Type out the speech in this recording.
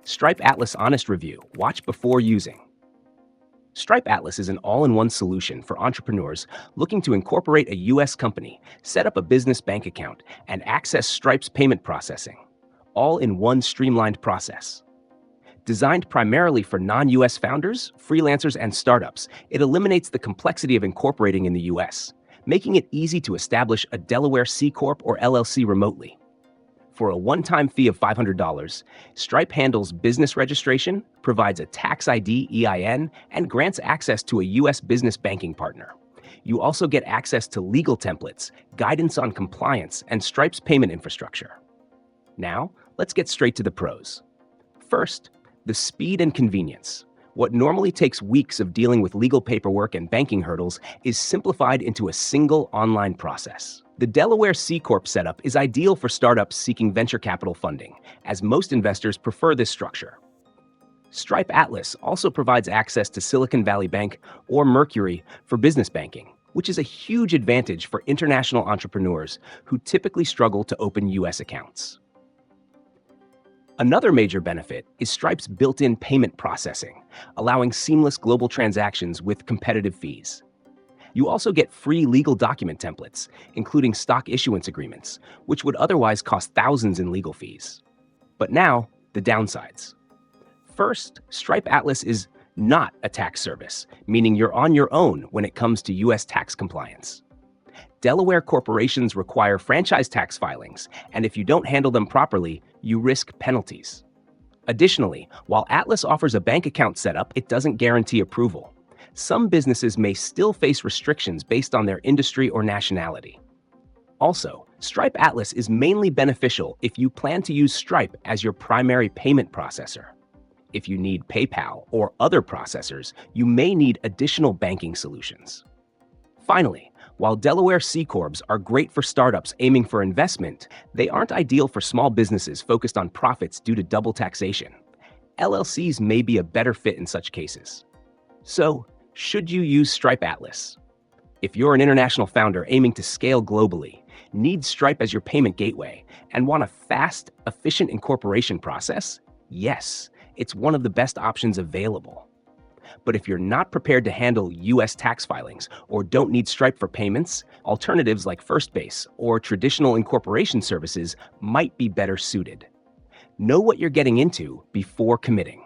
Stripe Atlas Honest Review. Watch before using. Stripe Atlas is an all-in-one solution for entrepreneurs looking to incorporate a U.S. company, set up a business bank account, and access Stripe's payment processing, all in one streamlined process. Designed primarily for non-U.S. founders, freelancers, and startups, it eliminates the complexity of incorporating in the U.S., making it easy to establish a Delaware C Corp or LLC remotely. For a one-time fee of $500, Stripe handles business registration, provides a tax ID EIN, and grants access to a U.S. business banking partner. You also get access to legal templates, guidance on compliance, and Stripe's payment infrastructure. Now, let's get straight to the pros. First, the speed and convenience. What normally takes weeks of dealing with legal paperwork and banking hurdles is simplified into a single online process. The Delaware C Corp setup is ideal for startups seeking venture capital funding, as most investors prefer this structure. Stripe Atlas also provides access to Silicon Valley Bank or Mercury for business banking, which is a huge advantage for international entrepreneurs who typically struggle to open U.S. accounts. Another major benefit is Stripe's built-in payment processing, allowing seamless global transactions with competitive fees. You also get free legal document templates, including stock issuance agreements, which would otherwise cost thousands in legal fees. But now, the downsides. First, Stripe Atlas is not a tax service, meaning you're on your own when it comes to U.S. tax compliance. Delaware corporations require franchise tax filings, and if you don't handle them properly, you risk penalties. Additionally, while Atlas offers a bank account setup, it doesn't guarantee approval. Some businesses may still face restrictions based on their industry or nationality. Also, Stripe Atlas is mainly beneficial if you plan to use Stripe as your primary payment processor. If you need PayPal or other processors, you may need additional banking solutions. Finally, while Delaware C Corps are great for startups aiming for investment, they aren't ideal for small businesses focused on profits due to double taxation. LLCs may be a better fit in such cases. So, should you use Stripe Atlas? If you're an international founder aiming to scale globally, need Stripe as your payment gateway, and want a fast, efficient incorporation process, yes, it's one of the best options available. But if you're not prepared to handle U.S. tax filings or don't need Stripe for payments, alternatives like Firstbase or traditional incorporation services might be better suited. Know what you're getting into before committing.